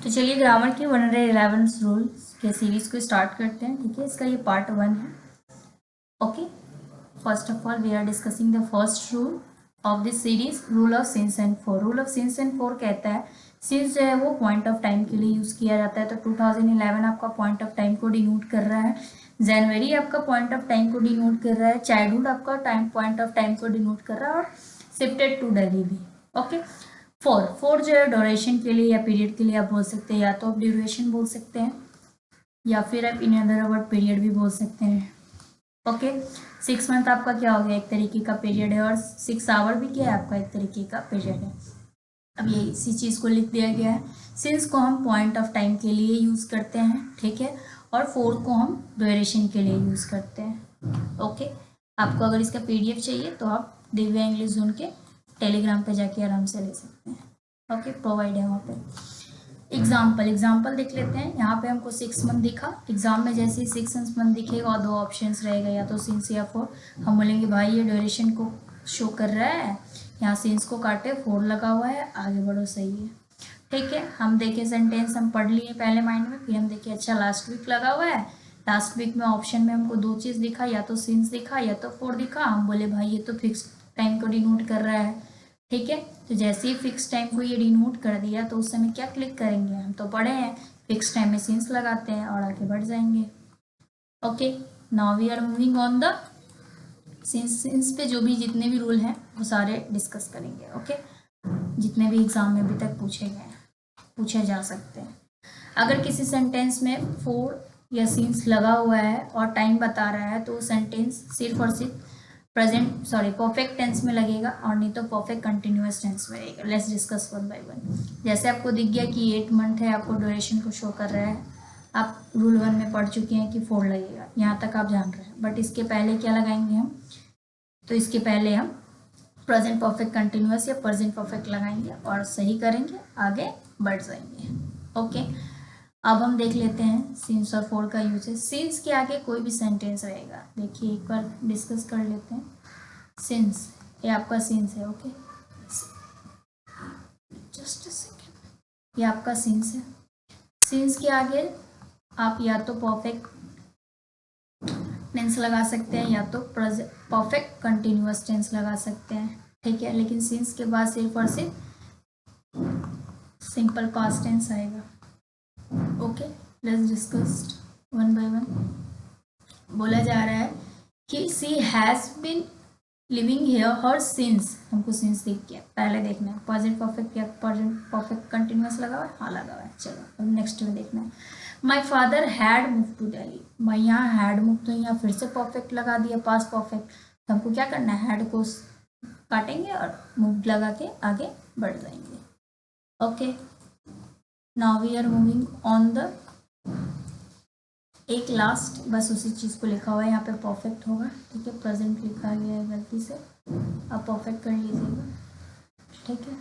तो चलिए ग्रामर के 111 रूल्स के सीरीज़ को स्टार्ट करते हैं। ठीक है, इसका ये पार्ट 1 है। Okay, first of all we are discussing the first rule of this series, rule of since and for. Rule of since and for कहता है सिंस जो है वो पॉइंट ऑफ टाइम के लिए यूज़ किया जाता है। तो 2011 आपका पॉइंट ऑफ टाइम को डिनोट कर रहा है, जनवरी आपका पॉइंट ऑफ टाइम को डिनोट कर रहा है, चाइल्डहुड आपका टाइम पॉइंट ऑफ टाइम को डिनोट कर रहा है, और शिफ्टेड टू दिल्ली भी। ओके, फोर जो है ड्यूरेशन के लिए या पीरियड के लिए आप बोल सकते हैं, या तो आप ड्यूरेशन बोल सकते हैं या फिर आप इन अदर वर्ड पीरियड भी बोल सकते हैं। ओके, 6 मंथ आपका क्या हो गया, एक तरीके का पीरियड है, और 6 आवर भी क्या है आपका एक तरीके का पीरियड है। अब ये इसी चीज़ को लिख दिया गया है। सिंस को हम पॉइंट ऑफ टाइम के लिए यूज़ करते हैं, ठीक है, और फोर को हम ड्यूरेशन के लिए यूज़ करते हैं। ओके, आपको अगर इसका PDF चाहिए तो आप दिव्या इंग्लिश जोन के टेलीग्राम पे जाके आराम से ले सकते हैं। ओके, प्रोवाइड है वहाँ पे। एग्जाम्पल देख लेते हैं। यहाँ पे हमको 6 मंथ दिखा, एग्जाम में जैसे ही 6 मंथ दिखेगा और 2 ऑप्शंस रहेगा, या तो सिंस या 4। हम बोलेंगे भाई ये ड्यूरेशन को शो कर रहा है, यहाँ सिंस को काटे 4 लगा हुआ है, आगे बढ़ो, सही है। ठीक है, हम देखे सेंटेंस हम पढ़ लिए पहले माइंड में, फिर हम देखे अच्छा लास्ट वीक लगा हुआ है। लास्ट वीक में ऑप्शन में हमको 2 चीज़ दिखा, या तो सिंस दिखा या तो 4 दिखा। हम बोले भाई ये तो फिक्स टाइम को डिनोट कर रहा है। ठीक है, तो जैसे ही फिक्स टाइम को ये डिनोट कर दिया तो उस समय क्या क्लिक करेंगे, हम तो पढ़े हैं फिक्स टाइम में सिंस लगाते हैं और आगे बढ़ जाएंगे। Okay, now we are moving on the since पे जो भी जितने भी रूल हैं वो सारे डिस्कस करेंगे। ओके, जितने भी एग्जाम में अभी तक पूछे जा सकते हैं। अगर किसी सेंटेंस में 4 या सिंस लगा हुआ है और टाइम बता रहा है तो वो सेंटेंस सिर्फ और सिर्फ परफेक्ट टेंस में लगेगा, और नहीं तो परफेक्ट कंटिन्यूअस टेंस में रहेगा। Let's discuss one by one. जैसे आपको दिख गया कि 8 मंथ है, आपको ड्यूरेशन को शो कर रहा है, आप रूल 1 में पढ़ चुके हैं कि 4 लगेगा, यहाँ तक आप जान रहे हैं। बट इसके पहले क्या लगाएंगे हम, तो इसके पहले हम प्रेजेंट परफेक्ट कंटिन्यूअस या प्रेजेंट परफेक्ट लगाएंगे और सही करेंगे, आगे बढ़ जाएंगे। ओके, अब हम देख लेते हैं सिंस और 4 का यूज है। सिंस के आगे कोई भी सेंटेंस रहेगा, देखिए एक बार डिस्कस कर लेते हैं। सिंस, ये आपका सिंस है। ओके, जस्ट अ सेकेंड, ये आपका सिंस है। सिंस के आगे आप या तो परफेक्ट टेंस लगा सकते हैं या तो परफेक्ट कंटिन्यूअस टेंस लगा सकते हैं। ठीक है, लेकिन सिंस के बाद सिर्फ और सिर्फ सिंपल पास्ट टेंस आएगा। Okay, let's discuss one by one. बोला जा रहा है कि she has been living here her since, हमको सिंस दिख गया, पहले देखना है प्रेजेंट परफेक्ट या प्रेजेंट परफेक्ट कंटिन्यूअस लगा हुआ है, हाँ लगा हुआ है। चलो अब नेक्स्ट में देखना है। My father had move to Delhi, मैं यहाँ हैड मूव, तो यहाँ फिर से परफेक्ट लगा दिया, पास्ट परफेक्ट। तो हमको क्या करना है, हैड को काटेंगे और मूव लगा के आगे बढ़ जाएंगे। Okay, now we are moving on the एक लास्ट, बस उसी चीज़ को लिखा हुआ है, यहाँ पे परफेक्ट होगा। ठीक है, प्रेजेंट लिखा गया है गलती से, आप परफेक्ट कर लीजिएगा। ठीक है,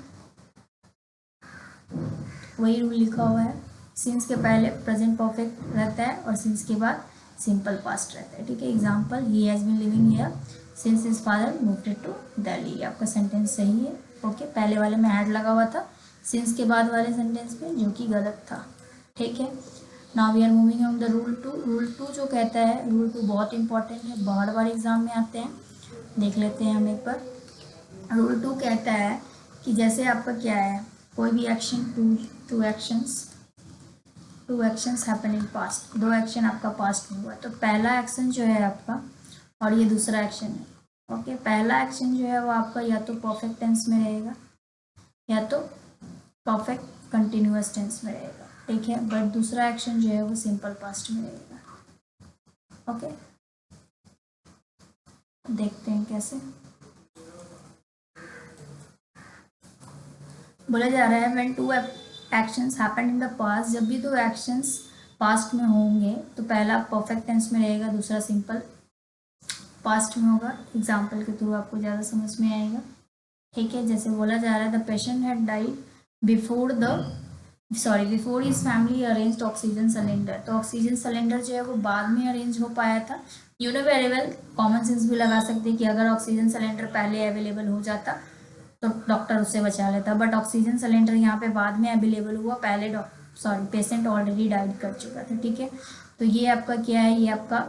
वही रूल लिखा हुआ है, सिंस के पहले प्रेजेंट परफेक्ट रहता है और सिंस के बाद सिंपल पास्ट रहता है। ठीक है, example, he has been living here since his father moved to Delhi, आपका सेंटेंस सही है। ओके, पहले वाले में हैड लगा हुआ था सिंस के बाद वाले सेंटेंस में, जो कि गलत था। ठीक है, now we are moving on the rule 2। Rule 2 जो कहता है, रूल 2 बहुत इंपॉर्टेंट है, बार बार एग्जाम में आते हैं, देख लेते हैं हम एक बार। रूल 2 कहता है कि जैसे आपका क्या है, कोई भी action, two actions happen in past, 2 action आपका पास्ट में हुआ, तो पहला एक्शन जो है आपका और ये दूसरा एक्शन है। ओके, पहला एक्शन जो है वो आपका या तो परफेक्ट टेंस में रहेगा या तो परफेक्ट कंटिन्यूअस टेंस में रहेगा। ठीक है, बट दूसरा एक्शन जो है वो सिंपल पास्ट में रहेगा। ओके, देखते हैं कैसे। बोला जा रहा है when 2 actions happen in the past, जब भी 2 एक्शंस पास्ट में होंगे तो पहला परफेक्ट टेंस में रहेगा, दूसरा सिंपल पास्ट में होगा। एग्जाम्पल के थ्रू आपको ज़्यादा समझ में आएगा। ठीक है, जैसे बोला जा रहा है the patient had died before his family arranged oxygen cylinder, तो ऑक्सीजन सिलेंडर जो है वो बाद में अरेंज हो पाया था। You know very well, common sense भी लगा सकते हैं कि अगर ऑक्सीजन सिलेंडर पहले अवेलेबल हो जाता तो डॉक्टर उससे बचा लेता, बट ऑक्सीजन सिलेंडर यहाँ पे बाद में अवेलेबल हुआ, पहले सॉरी पेशेंट ऑलरेडी डाइड कर चुका था, ठीक है। तो ये आपका क्या है, ये आपका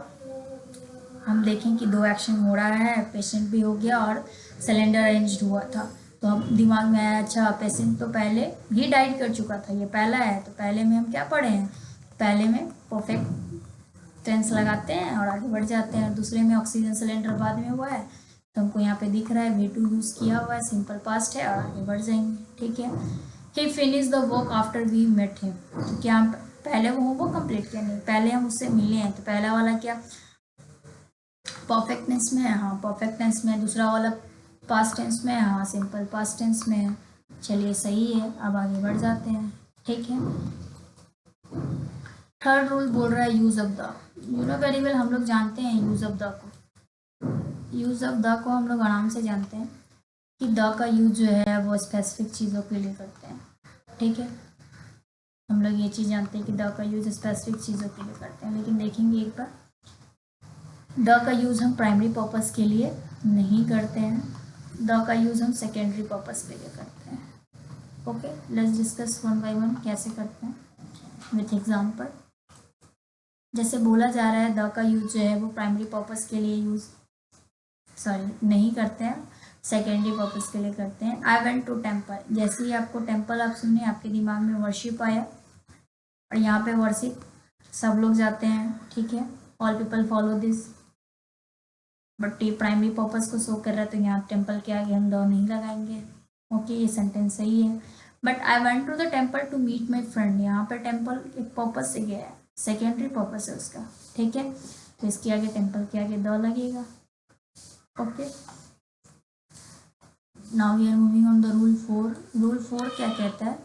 हम देखें कि दो एक्शन हो रहा है, पेशेंट भी हो गया और सिलेंडर अरेंज हुआ था। तो हम दिमाग में आया अच्छा पेशेंट तो पहले ही डाइड कर चुका था, ये पहला है, तो पहले में हम क्या पढ़े हैं, पहले में परफेक्ट टेंस लगाते हैं और आगे बढ़ जाते हैं। और दूसरे में ऑक्सीजन सिलेंडर बाद में हुआ है, तो हमको यहाँ पे दिख रहा है V2 यूज़ किया हुआ है, सिंपल पास्ट है और आगे बढ़ जाएंगे, ठीक है। He finish the work after we met him, तो क्या हम पहले वो होमवर्क कंप्लीट किया, नहीं पहले हम उससे मिले हैं, तो पहला वाला क्या परफेक्ट टेंस में है, हाँ परफेक्ट टेंस में है। दूसरा वाला पास्ट टेंस में है, हाँ सिंपल पास्ट टेंस में है। चलिए सही है, अब आगे बढ़ जाते हैं, ठीक है। थर्ड रूल बोल रहा है use of the, you know very well, हम लोग जानते हैं यूज़ ऑफ द को, यूज़ ऑफ द को हम लोग आराम से जानते हैं कि द का यूज जो है वो स्पेसिफिक चीज़ों के लिए करते हैं, ठीक है। हम लोग ये चीज़ जानते हैं कि द का यूज स्पेसिफिक चीज़ों के लिए करते हैं, लेकिन देखेंगे एक बार द का यूज़ हम प्राइमरी पर्पस के लिए नहीं करते हैं, द का यूज़ हम सेकेंडरी पर्पस के लिए करते हैं। Okay, let's discuss one by one कैसे करते हैं विथ एग्जांपल। जैसे बोला जा रहा है द का यूज जो है वो प्राइमरी पर्पस के लिए नहीं करते हैं, सेकेंडरी पर्पस के लिए करते हैं। आई वेंट टू टेम्पल, जैसे ही आपको टेम्पल आप सुने आपके दिमाग में वर्शिप आया, और यहाँ पे वर्शिप सब लोग जाते हैं, ठीक है, all people follow this, but ये प्राइमरी पर्पस को शो कर रहा है, तो यहाँ टेम्पल के आगे हम द नहीं लगाएंगे। ओके, ये सेंटेंस सही है। But I went to the temple to meet my friend, यहाँ पर टेम्पल एक पर्पस से गया है, सेकेंडरी पर्पस है उसका, ठीक है, तो इसके आगे टेम्पल के आगे द लगेगा। Okay, now we are moving on the rule 4। Rule 4 क्या कहता है,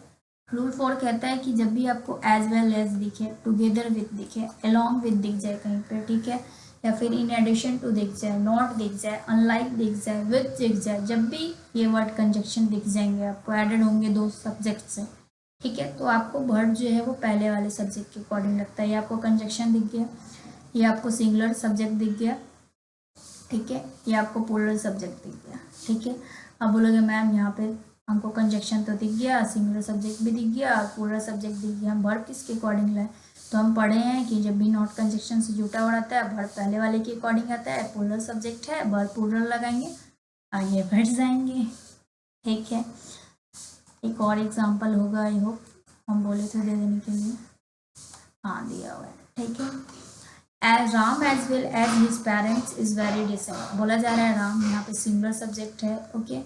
रूल 4 कहता है कि जब भी आपको एज वेल एज दिखे, टुगेदर विथ दिखे, अलोंग विथ दिख जाए कहीं पे, ठीक है, या फिर इन एडिशन टू दिख जाए, नॉट दिख जाए, अनलाइक दिख जाए, विथ दिख जाए, जब भी ये वर्ड कंजक्शन दिख जाएंगे आपको, एडेड होंगे दो सब्जेक्ट से, ठीक है, तो आपको वर्ड जो है वो पहले वाले सब्जेक्ट के अकॉर्डिंग लगता है। ये आपको कंजक्शन दिख गया, ये आपको सिंगुलर सब्जेक्ट दिख गया, ठीक है, ये आपको प्लूरल सब्जेक्ट दिख गया, ठीक है। अब बोलोगे मैम यहाँ पे हमको कंजक्शन तो दिख गया, सिंगुलर सब्जेक्ट भी दिख गया, प्लूरल सब्जेक्ट दिख गया, हम वर्ब किसके अकॉर्डिंग लाए, तो हम पढ़े हैं कि जब भी नॉट कंजक्शन से जुटा हुआ रहता है वर्ब पहले वाले के अकॉर्डिंग आता है, प्लूरल सब्जेक्ट है, वर्ब प्लूरल लगाएंगे, आगे बढ़ जाएंगे, ठीक है। एक और एग्जाम्पल होगा, आई होप हम बोले थे दे देने के लिए, हाँ दिया हुआ है, ठीक है। As Ram as well as his parents is very decent, बोला जा रहा है राम यहाँ पे सिंगुलर सब्जेक्ट है, ओके,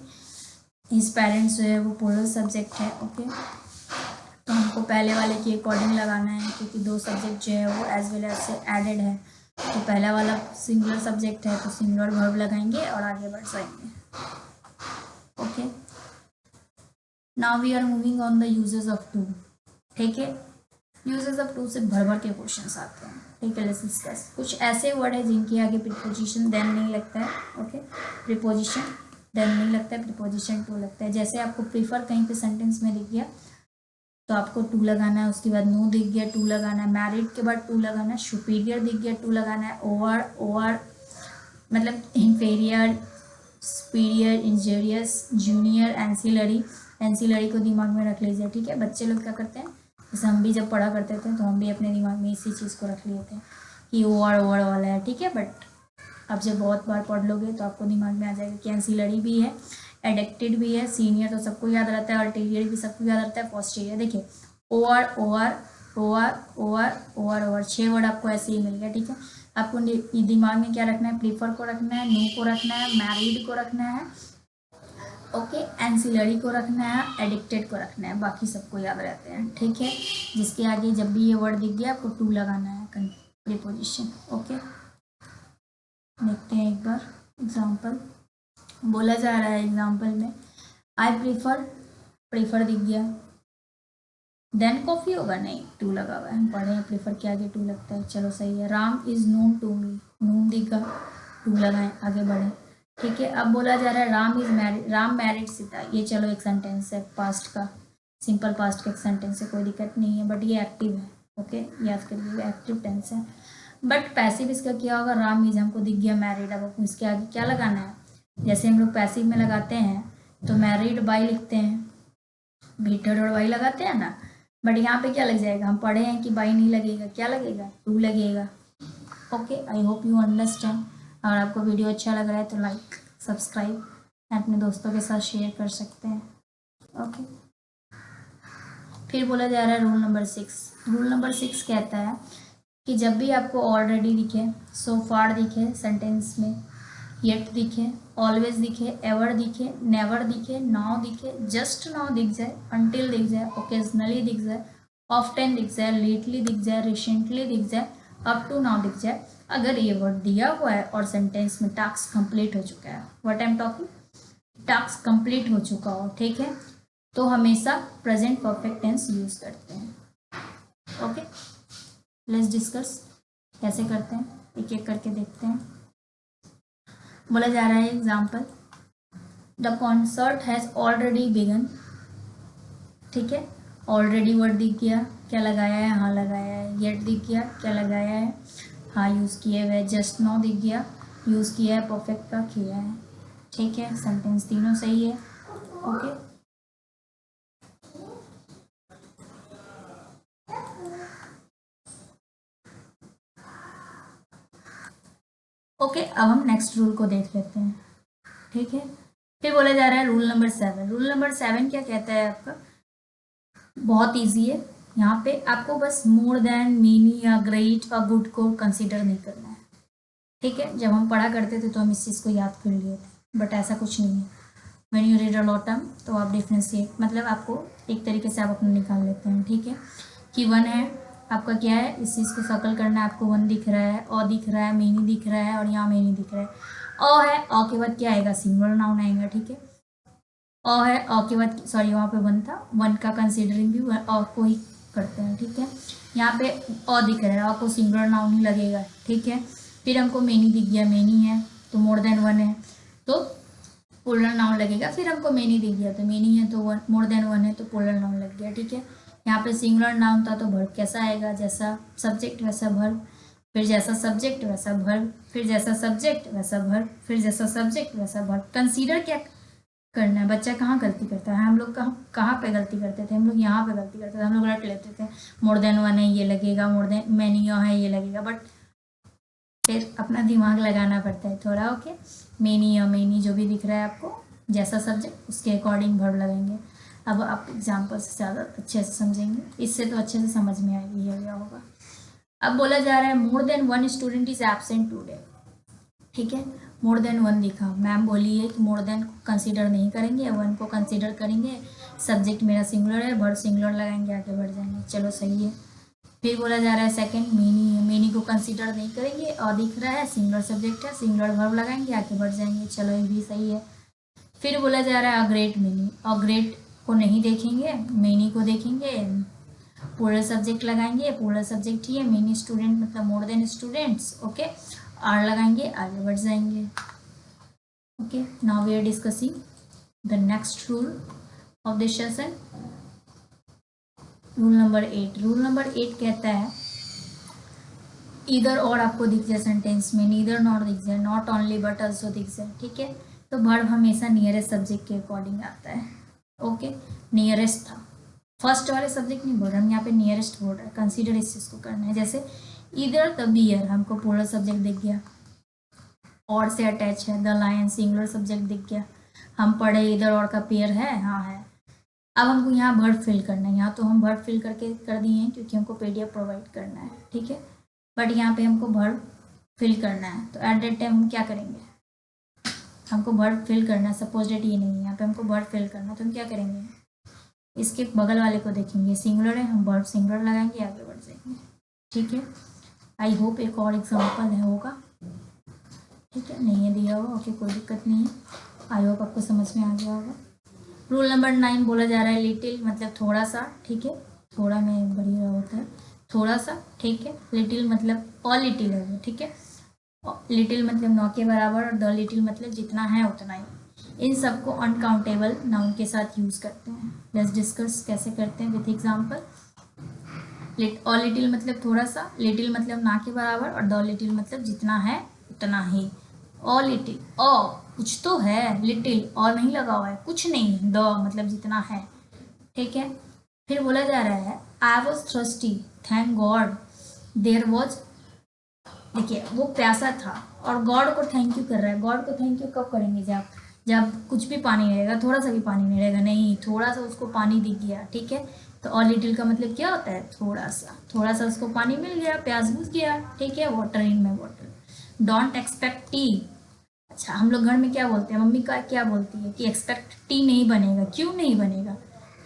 हिज पेरेंट्स जो है वो प्लूरल सब्जेक्ट है, ओके, तो हमको पहले वाले के अकॉर्डिंग लगाना है, क्योंकि दो सब्जेक्ट जो है वो एज वेल एज से एडेड है, तो पहला वाला सिंगुलर सब्जेक्ट है तो सिंगुलर वर्ब लगाएंगे और आगे बढ़ जाएंगे। Okay, now we are moving on the uses of to, ठीक है, यूजेस ऑफ टू से भर भर के क्वेश्चंस आते हैं, ठीक है। लेट्स डिस्कस कुछ ऐसे वर्ड है जिनके आगे प्रीपोजिशन देन नहीं लगता है, ओके, प्रीपोजिशन देन नहीं लगता है, प्रीपोजिशन टू लगता है। जैसे आपको प्रीफर कहीं पे सेंटेंस में दिख गया तो आपको टू लगाना है, उसके बाद नो दिख गया टू लगाना है, मैरिड के बाद टू लगाना है, सुपीरियर दिख गया टू लगाना है, ओवर ओवर मतलब inferior, superior, injurious, junior, ancillary, ancillary को दिमाग में रख लीजिए, ठीक है। बच्चे लोग क्या करते हैं, जैसे हम भी जब पढ़ा करते थे तो हम भी अपने दिमाग में इसी चीज़ को रख लिए थे कि ओवर ओवर वाला है, ठीक है, बट आप जब बहुत बार पढ़ लोगे तो आपको दिमाग में आ जाएगा कि एंसिलरी भी है, एडेक्टेड भी है, सीनियर तो सबको याद रहता है, अल्टीरियर भी सबको याद रहता है, पोस्टीरियर। देखिए over over over over over over 6 word आपको ऐसे ही मिल गया, ठीक है। आपको दिमाग में क्या रखना है, प्रीफर को रखना है, नो को रखना है, मैरिड को रखना है, ओके, एंसिलरी को रखना है, एडिक्टेड को रखना है, बाकी सबको याद रहते हैं, ठीक है। जिसके आगे जब भी ये वर्ड दिख गया आपको टू लगाना है, प्रीपोजिशन, ओके। देखते हैं एक बार एग्जाम्पल, बोला जा रहा है एग्जाम्पल में आई प्रीफर, प्रीफर दिख गया, देन कॉफ़ी होगा, नहीं टू लगा हुआ है, हम पढ़े हैं प्रीफर के आगे टू लगता है, चलो सही है। Ram is known to me, known दिखा, टू लगाएं, आगे बढ़े, ठीक है। अब बोला जा रहा है Ram is married, Ram married Sita, ये चलो एक सेंटेंस है पास्ट का, सिंपल पास्ट का एक सेंटेंस है, कोई दिक्कत नहीं है, बट ये एक्टिव है, ओके, याद करिए एक्टिव टेंस है। बट पैसिव इसका क्या होगा, राम इज हमको दिख गया मैरिड, अब आपको इसके आगे क्या लगाना है, जैसे हम लोग पैसिव में लगाते हैं तो मैरिड बाई लिखते हैं, भी थर्ड और वाई लगाते हैं ना, बट यहाँ पे क्या लग जाएगा, हम पढ़े हैं कि बाई नहीं लगेगा, क्या लगेगा, टू लगेगा। Okay, I hope you understand. अगर आपको वीडियो अच्छा लग रहा है तो लाइक, सब्सक्राइब, अपने दोस्तों के साथ शेयर कर सकते हैं। ओके, फिर बोला जा रहा है रूल नंबर 6। रूल नंबर 6 कहता है कि जब भी आपको ऑलरेडी दिखे, सो फार दिखे सेंटेंस में, येट दिखे, ऑलवेज दिखे, एवर दिखे, नेवर दिखे, नाउ दिखे, जस्ट नाउ दिख जाए, अनटिल दिख जाए, ओकेजनली दिख जाए, ऑफ्टन दिख जाए, लेटली दिख जाए, रिसेंटली दिख जाए, अप टू नाउ दिख जाए, अगर ये वर्ड दिया हुआ है और सेंटेंस में टास्क कंप्लीट हो चुका है, what I am talking, task complete हो चुका हो, ठीक है, तो हमेशा प्रेजेंट परफेक्ट टेंस यूज करते हैं। ओके, लेट्स डिस्कस कैसे करते हैं, एक एक करके देखते हैं। बोला जा रहा है example, the concert has already begun, ठीक है, ऑलरेडी वर्ड दिख गया, क्या लगाया है, हाँ लगाया है, येट दिख गया, क्या लगाया है, हाँ यूज़ किए हुए, जस्ट नाउ दिख गया, यूज़ किया है, परफेक्ट का किया है, ठीक है, सेंटेंस तीनों सही है। ओके, ओके, अब हम नेक्स्ट रूल को देख लेते हैं, ठीक है। फिर बोला जा रहा है रूल नंबर 7। रूल नंबर 7 क्या कहता है आपका, बहुत इजी है, यहाँ पे आपको बस मोर देन, मीनी या ग्रेट और गुड को कंसीडर नहीं करना है, ठीक है। जब हम पढ़ा करते थे तो हम इस चीज़ को याद कर लिए थे, बट ऐसा कुछ नहीं है। When you read a law term तो आप डिफ्रेंशिएट, मतलब आपको एक तरीके से आप अपना निकाल लेते हैं, ठीक है, कि वन है आपका, क्या है, इस चीज़ को सर्कल करना है, आपको वन दिख रहा है, अ दिख रहा है, मेनी दिख रहा है, और यहाँ मेनी दिख रहा है, अ है, अ के बाद क्या आएगा, सिंगुलर नाउन आएगा, ठीक है, अ है, अ के बाद, सॉरी वहाँ पे वन था, वन का कंसीडरिंग भी अ को ही करते हैं, ठीक है। यहाँ पे अ दिख रहा है, अ को सिंगुलर नाउन ही लगेगा, ठीक है। फिर हमको मेनी दिख गया, मेनी है तो मोर देन वन है तो प्लूरल नाउन लगेगा, फिर हमको मेनी दिख गया तो मेनी है तो वन, मोर देन वन है तो प्लूरल नाउन लग गया, ठीक है। यहाँ पे सिंगुलर नाउन था तो वर्ब कैसा आएगा, जैसा सब्जेक्ट वैसा वर्ब, फिर जैसा सब्जेक्ट वैसा वर्ब, फिर जैसा सब्जेक्ट वैसा वर्ब, फिर जैसा सब्जेक्ट वैसा वर्ब। कंसीडर क्या करना है, बच्चा कहाँ गलती करता है, हम लोग कहाँ पे गलती करते थे, हम लोग यहाँ पे गलती करते थे, हम लोग रट लेते थे, मोर देन वन है ये लगेगा, मोर देन मैनी है ये लगेगा, बट फिर अपना दिमाग लगाना पड़ता है थोड़ा। ओके, मेनी या मेनी जो भी दिख रहा है आपको, जैसा सब्जेक्ट उसके अकॉर्डिंग वर्ब लगेंगे। अब आप एग्जाम्पल से ज़्यादा अच्छे से समझेंगे, इससे तो अच्छे से समझ में आएगा होगा। अब बोला जा रहा है more than one student is absent today, ठीक है, मोर देन वन दिखा, मैम बोली है कि मोर देन कंसीडर नहीं करेंगे, वन को कंसीडर करेंगे, सब्जेक्ट मेरा सिंगुलर है, वर्ब सिंगुलर लगाएंगे, आगे बढ़ जाएंगे, चलो सही है। फिर बोला जा रहा है सेकंड, मेनी है, मेनी को कंसीडर नहीं करेंगे, और दिख रहा है सिंगुलर सब्जेक्ट है, सिंगुलर वर्ब लगाएंगे, आगे बढ़ जाएंगे, चलो ये भी सही है। फिर बोला जा रहा है अ ग्रेट मेनी, और ग्रेट को नहीं देखेंगे, मेनी को देखेंगे, प्लूरल सब्जेक्ट लगाएंगे, प्लूरल सब्जेक्ट ही है, मेनी स्टूडेंट मतलब more than students, okay, are लगाएंगे, आगे बढ़ जाएंगे। Okay, now we are discussing the next rule of this session, rule number 8। Rule number 8 कहता है इधर और आपको दिख जाए सेंटेंस में, नीदर नॉट दिख जाए, नॉट ओनली बट ऑल्सो दिख जाए, ठीक है, तो वर्ब हमेशा नियरेस्ट सब्जेक्ट के अकॉर्डिंग आता है। ओके, नियरेस्ट था, फर्स्ट वाले सब्जेक्ट नहीं बोल रहे हम, यहाँ पे नियरेस्ट बोल रहे हैं, कंसीडर इस चीज़ को करना है। जैसे इधर द बियर, हमको प्लूरल सब्जेक्ट दिख गया, और से अटैच है, द लायन सिंगुलर सब्जेक्ट दिख गया, हम पढ़े इधर और का पेयर है, हाँ है। अब हमको यहाँ वर्ब फिल करना है, यहाँ तो हम वर्ब फिल करके कर दिए हैं क्योंकि हमको पीडीएफ प्रोवाइड करना है, ठीक है, बट यहाँ पे हमको वर्ब फिल करना है, तो एट दैट टाइम हम क्या करेंगे, हमको वर्ब फिल करना है, सपोज डेट ये नहीं है, यहाँ पे हमको वर्ब फिल करना है, तो हम क्या करेंगे, इसके बगल वाले को देखेंगे, सिंगुलर है, हम वर्ब सिंगुलर लगाएंगे, आगे बढ़ जाएंगे, ठीक है। आई होप एक और एग्जाम्पल है होगा, ठीक है, नहीं है दिया हुआ, ओके कोई दिक्कत नहीं है, आई होप आपको समझ में आ गया होगा। रूल नंबर 9 बोला जा रहा है लिटिल मतलब थोड़ा सा, ठीक है, थोड़ा में बढ़िया होता है, थोड़ा सा, ठीक है, लिटिल मतलब अ लिटिल है वो, ठीक है, लिटिल मतलब नौ के बराबर, और द लिटिल मतलब जितना है उतना ही, इन सबको अनकाउंटेबल नाउन के साथ यूज करते हैं। लेट्स डिस्कस कैसे करते हैं विथ एग्जांपल। अ लिटिल मतलब थोड़ा सा, लिटिल मतलब ना के बराबर, और द लिटिल मतलब जितना है उतना ही। अ लिटिल, अ कुछ तो है, लिटिल और नहीं लगा हुआ है, कुछ नहीं, द मतलब जितना है, ठीक है। फिर बोला जा रहा है I was thirsty, thank God there was, देखिए वो प्यासा था और गॉड को थैंक यू कर रहा है। गॉड को थैंक यू कब करेंगे, जब जब कुछ भी पानी नहीं रहेगा, थोड़ा सा भी पानी नहीं रहेगा, नहीं थोड़ा सा उसको पानी दिख गया, ठीक है। तो ऑल लिटिल का मतलब क्या होता है, थोड़ा सा, थोड़ा सा उसको पानी मिल गया, प्यास बुझ गया, ठीक है। वाटर इन में वाटर। Don't expect T. अच्छा, हम लोग घर में क्या बोलते हैं, मम्मी का क्या बोलती है कि एक्सपेक्ट टी नहीं बनेगा। क्यों नहीं बनेगा,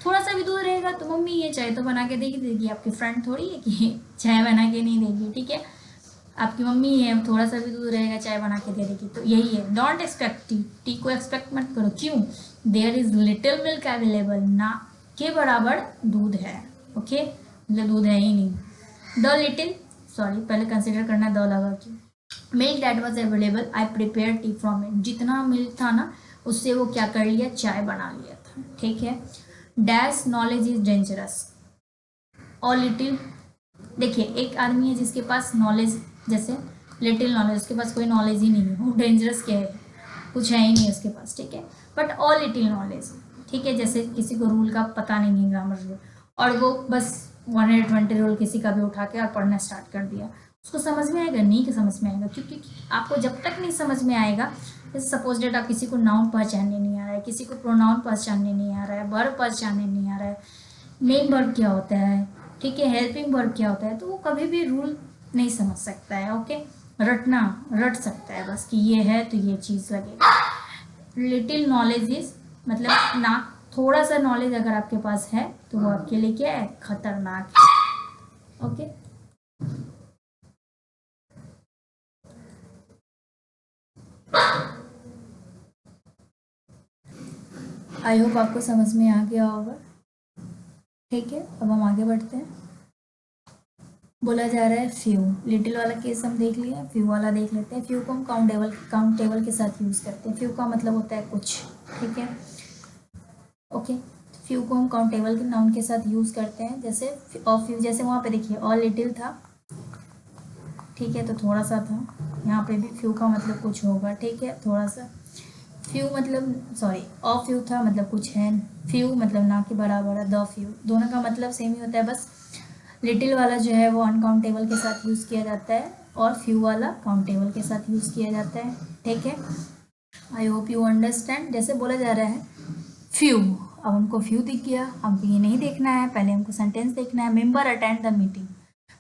थोड़ा सा भी दूध रहेगा तो मम्मी ये चाय तो बना के देगी, देगी, आपकी फ्रेंड थोड़ी है कि चाय बना के नहीं देगी, ठीक है। आपकी मम्मी है, थोड़ा सा भी दूध रहेगा चाय बना के दे देगी। तो यही है, डोंट एक्सपेक्ट टी, टी को एक्सपेक्ट मत करो। क्यों, there is little milk available, ना के बराबर दूध है, ओके, मतलब दूध है ही नहीं। द लिटिल, सॉरी पहले कंसिडर करना द लगा कि milk that was available I prepare T from it, जितना मिल्क था ना उससे वो क्या कर लिया, चाय बना लिया था, ठीक है। डैश नॉलेज इज डेंजरस और लिटिल, देखिए एक आदमी है जिसके पास नॉलेज, जैसे लिटिल नॉलेज, उसके पास कोई नॉलेज ही नहीं है, वो डेंजरस क्या है, कुछ है ही नहीं उसके पास, ठीक है। बट ऑल लिटिल नॉलेज, ठीक है, जैसे किसी को रूल का पता नहीं है, ग्रामर रूल, और वो बस 120 रूल किसी का भी उठा के और पढ़ना स्टार्ट कर दिया, उसको समझ में आएगा, नहीं कि समझ में आएगा, क्योंकि आपको जब तक नहीं समझ में आएगा, जैसे सपोज डेट आप किसी को नाउन पहचानने नहीं आ रहा है, किसी को प्रोनाउन पहचानने नहीं आ रहा है, वर्ब पहचानने नहीं आ रहा है, मेन वर्ब क्या होता है, ठीक है, हेल्पिंग वर्ब क्या होता है, तो वो कभी भी रूल नहीं समझ सकता है, ओके। रटना रट सकता है बस कि ये है तो ये चीज़ लगेगा। लिटिल नॉलेज इज मतलब ना, थोड़ा सा नॉलेज अगर आपके पास है तो वो आपके लिए क्या है, खतरनाक है, ओके। आई होप आपको समझ में आ गया होगा, ठीक है। अब हम आगे बढ़ते हैं। बोला जा रहा है फ्यू, लिटिल वाला केस हम देख लिया, फ्यू वाला देख लेते हैं। फ्यू को हम काउंटेबल के साथ यूज़ करते हैं। फ्यू का मतलब होता है कुछ, ठीक है, ओके। फ्यू को हम काउंटेबल के नाउन के साथ यूज़ करते हैं, जैसे और फ्यू, जैसे वहाँ पे देखिए ऑल लिटिल था, ठीक है, तो थोड़ा सा था, यहाँ पे भी फ्यू का मतलब कुछ होगा, ठीक है, थोड़ा सा। फ्यू मतलब सॉरी ऑफ फ्यू था मतलब कुछ है, फ्यू मतलब ना के बराबर है, द फ्यू, दोनों का मतलब सेम ही होता है, बस लिटिल वाला जो है वो अनकाउंटेबल के साथ यूज़ किया जाता है और फ्यू वाला काउंटेबल के साथ यूज़ किया जाता है, ठीक है। I hope you understand. जैसे बोला जा रहा है फ्यू, अब हमको फ्यू दिख गया, हमको ये नहीं देखना है, पहले हमको सेंटेंस देखना है। मेंबर अटेंड द मीटिंग,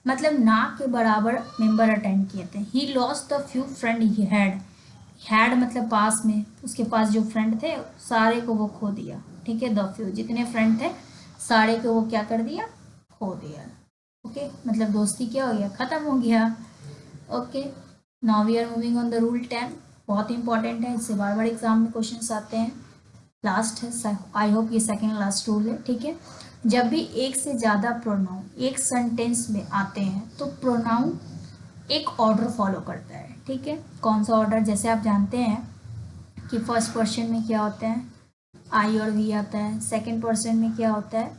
मतलब ना के बराबर मेंबर अटेंड किए थे। He lost the few friend he had मतलब पास में, उसके पास जो फ्रेंड थे सारे को वो खो दिया, ठीक है। द फ्यू, जितने फ्रेंड थे सारे को वो क्या कर दिया, खो दिया, ओके, मतलब दोस्ती क्या हो गया, ख़त्म हो गया, okay. Now we are moving on the rule 10, बहुत इंपॉर्टेंट है, इससे बार बार एग्जाम में क्वेश्चंस आते हैं, लास्ट है, आई होप ये सेकेंड लास्ट रूल है, ठीक है। जब भी एक से ज़्यादा प्रोनाउन एक सेंटेंस में आते हैं तो प्रोनाउन एक ऑर्डर फॉलो करता है, ठीक है। कौन सा ऑर्डर, जैसे आप जानते हैं कि फर्स्ट पर्सन में क्या होता है, आई और वी आता है, सेकंड पर्सन में क्या होता है,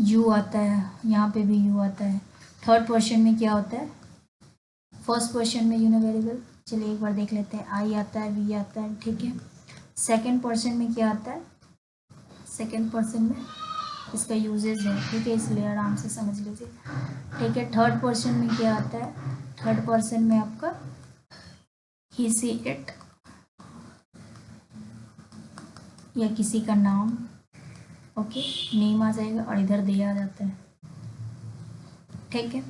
यू आता है, यहाँ पे भी यू आता है, थर्ड पर्सन में क्या होता है, फर्स्ट पर्सन में यूनिवेरिएबल, चलिए एक बार देख लेते हैं, आई आता है, वी आता है, ठीक है। सेकंड पर्सन में क्या आता है, सेकंड पर्सन में इसका यूजेज है, ठीक है, इसलिए आराम से समझ लीजिए, ठीक है। थर्ड पर्सन में क्या आता है, थर्ड पर्सन में आपका ही सी इट या किसी का नाम, ओके, नेम आ जाएगा और इधर दे आ जाता है, ठीक है।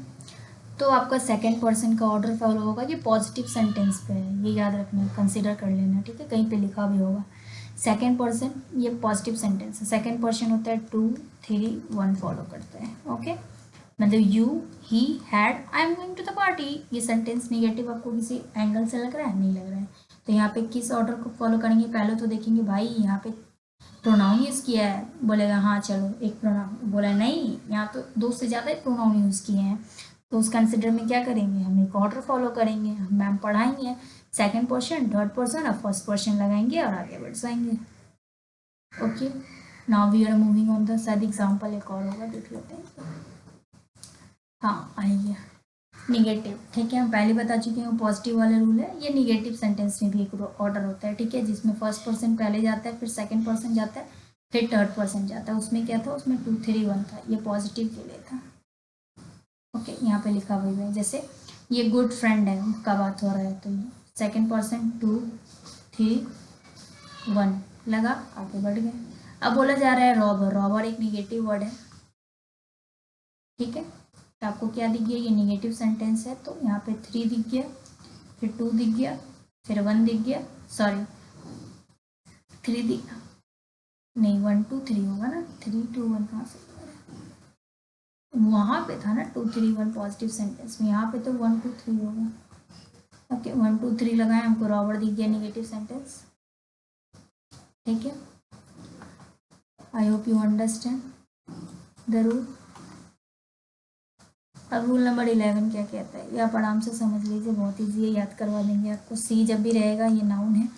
तो आपका सेकंड पर्सन का ऑर्डर फॉलो होगा, ये पॉजिटिव सेंटेंस पे है, ये याद रखना, कंसीडर कर लेना, ठीक है, कहीं पे लिखा भी होगा सेकंड पर्सन, ये पॉजिटिव सेंटेंस है, सेकंड पर्सन होता है 2 3 1 फॉलो करता है, ओके। मतलब you he had I am going to the party, ये सेंटेंस निगेटिव आपको किसी एंगल से लग रहा है, नहीं लग रहा है, तो यहाँ पे किस ऑर्डर को फॉलो करेंगे, पहले तो देखेंगे भाई यहाँ पे प्रोनाउन यूज़ किया है, बोलेगा हाँ चलो एक प्रोनाउन, बोला नहीं यहाँ तो दो से ज़्यादा ही प्रोनाउन यूज़ किए हैं, तो उस कंसिडर में क्या करेंगे, हम एक ऑर्डर फॉलो करेंगे, मैम पढ़ाएंगे, सेकंड पर्सन, थर्ड पर्सन और फर्स्ट पर्सन लगाएंगे और आगे बढ़ जाएंगे, okay. Now we are moving on the, शायद एग्जाम्पल एक और होगा, देख लेते हैं, हाँ आइए, निगेटिव, ठीक है, हम पहले बता चुके हैं, पॉजिटिव वाला रूल है, ये निगेटिव सेंटेंस में भी एक ऑर्डर होता है, ठीक है, जिसमें फर्स्ट पर्सन पहले जाता है, फिर सेकंड पर्सन जाता है, फिर थर्ड पर्सन जाता है, उसमें क्या था, उसमें 2 3 1 था, ये पॉजिटिव के लिए था। ओके, यहाँ पे लिखा हुआ है जैसे ये गुड फ्रेंड है का बात हो रहा है, तो ये सेकेंड पर्सन 2 3 1 लगा, आगे बढ़ गए। अब बोला जा रहा है रॉबर, रॉबर एक निगेटिव वर्ड है, ठीक है। तो आपको क्या दिख गया, ये निगेटिव सेंटेंस है, तो यहाँ पे 3 दिख गया, फिर 2 दिख गया, फिर 1 दिख गया, सॉरी 3 दिख नहीं 1 2 3 होगा ना, 3 2 1 कहाँ से, वहाँ पे था ना 2 3 1 पॉजिटिव सेंटेंस में, यहाँ पे तो 1 2 3 होगा। ओके 1 2 3 लगाए, हमको रॉबर दिख गया निगेटिव सेंटेंस, ठीक है। I hope you understand the rule. अब रूल नंबर 11 क्या कहता है, ये आप आराम से समझ लीजिए, बहुत ईजी है, याद करवा देंगे आपको। सी जब भी रहेगा ये नाउन है,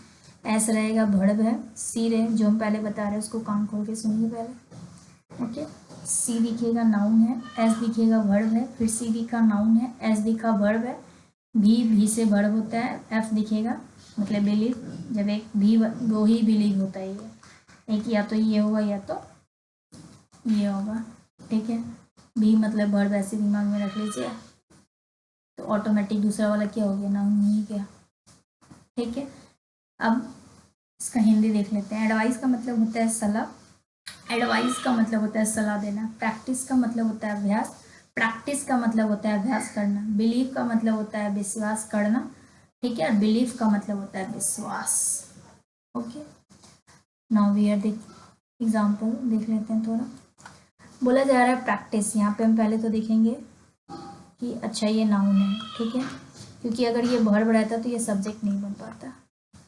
एस रहेगा वर्ब है, सी रहे जो हम पहले बता रहे हैं उसको कान खोल के सुनिए पहले। ओके, सी दिखेगा नाउन है, एस दिखेगा वर्ब है, फिर सी दिखा नाउन है, एस दिखा वर्ब है, भी से वर्ब होता है, एफ दिखेगा मतलब बिलीव, जब एक भी वो ही बिलीव होता है, ये एक या तो ये होगा या तो ये होगा, ठीक है। भी मतलब वर्ब ऐसे दिमाग में रख लीजिए, तो ऑटोमेटिक दूसरा वाला क्या हो गया, नाउन ही गया, ठीक है। अब इसका हिंदी देख लेते हैं। एडवाइस का मतलब होता है सलाह, एडवाइस का मतलब होता है सलाह देना। प्रैक्टिस का मतलब होता है अभ्यास, प्रैक्टिस का मतलब होता है अभ्यास करना। बिलीव का मतलब होता है विश्वास करना, ठीक है। बिलीव का मतलब होता है विश्वास। ओके, नाउ वी आर देख एग्जाम्पल देख लेते हैं थोड़ा। बोला जा रहा है प्रैक्टिस, यहाँ पे हम पहले तो देखेंगे कि अच्छा ये नाउन है, ठीक है, क्योंकि अगर ये वर्ब रहता तो ये सब्जेक्ट नहीं बन पाता,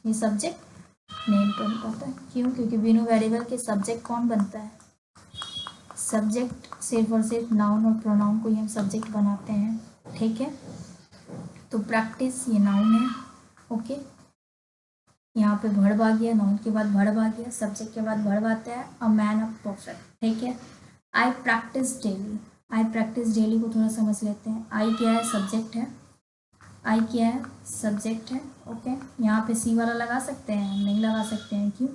ये सब्जेक्ट नहीं बन पाता। क्यों? क्योंकि बिनु वेरिएबल के सब्जेक्ट कौन बनता है, सब्जेक्ट सिर्फ और सिर्फ नाउन और प्रोनाउन को ही हम सब्जेक्ट बनाते हैं, ठीक है। तो प्रैक्टिस ये नाउन है, ओके। यहाँ पे वर्ब आ गया, नाउन के बाद वर्ब आ गया, सब्जेक्ट के बाद वर्ब आता है, अ मैन ऑफ परफेक्ट, ठीक है। I practice daily, I practice daily को थोड़ा समझ लेते हैं। आई क्या है, सब्जेक्ट है, आई क्या है, सब्जेक्ट है, ओके। यहाँ पे सी वाला लगा सकते हैं, हम नहीं लगा सकते हैं, क्यों?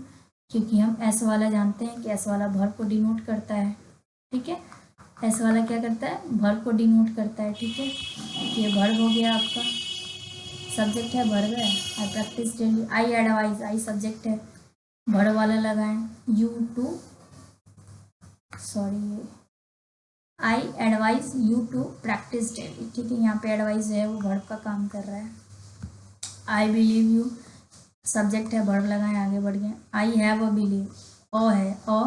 क्योंकि हम एस वाला जानते हैं कि एस वाला वर्ब को डिनोट करता है, ठीक है। एस वाला क्या करता है, वर्ब को डिनोट करता है, ठीक है। ये वर्ब हो गया आपका, सब्जेक्ट है वर्ब है, I practice daily. I advise, I subject है, वर्ब वाला लगाएं। You to, sorry, I advise you to practice daily, ठीक है। यहाँ पे एडवाइज है वो वर्ब का काम कर रहा है। आई बिलीव यू, सब्जेक्ट है, वर्ब लगाएं, आगे बढ़ गए। आई हैव अ बिलीव, ओ है, ओ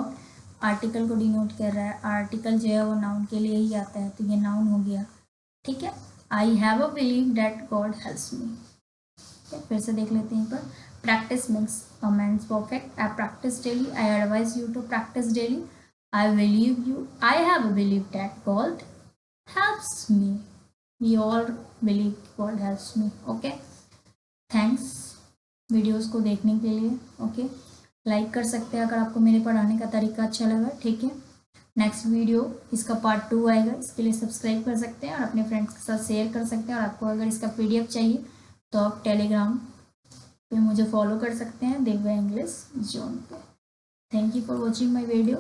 आर्टिकल को डिनोट कर रहा है, आर्टिकल जो है वो नाउन के लिए ही आता है, तो ये नाउन हो गया, ठीक है। I have a believe that God helps me, फिर से देख लेते हैं यहाँ पर। Practice makes a man perfect, I practice daily, I advise you to practice daily, I believe you, I have believe that God helps me, we all believe God helps me, okay. Thanks videos को देखने के लिए, okay. Like कर सकते हैं अगर आपको मेरे पढ़ाने का तरीका अच्छा लगा, ठीक है। नेक्स्ट वीडियो इसका पार्ट 2 आएगा, इसके लिए सब्सक्राइब कर सकते हैं और अपने फ्रेंड्स के साथ शेयर कर सकते हैं। और आपको अगर इसका PDF चाहिए तो आप टेलीग्राम पे मुझे फॉलो कर सकते हैं, दिव्या इंग्लिश जोन पे। Thank you for watching my video.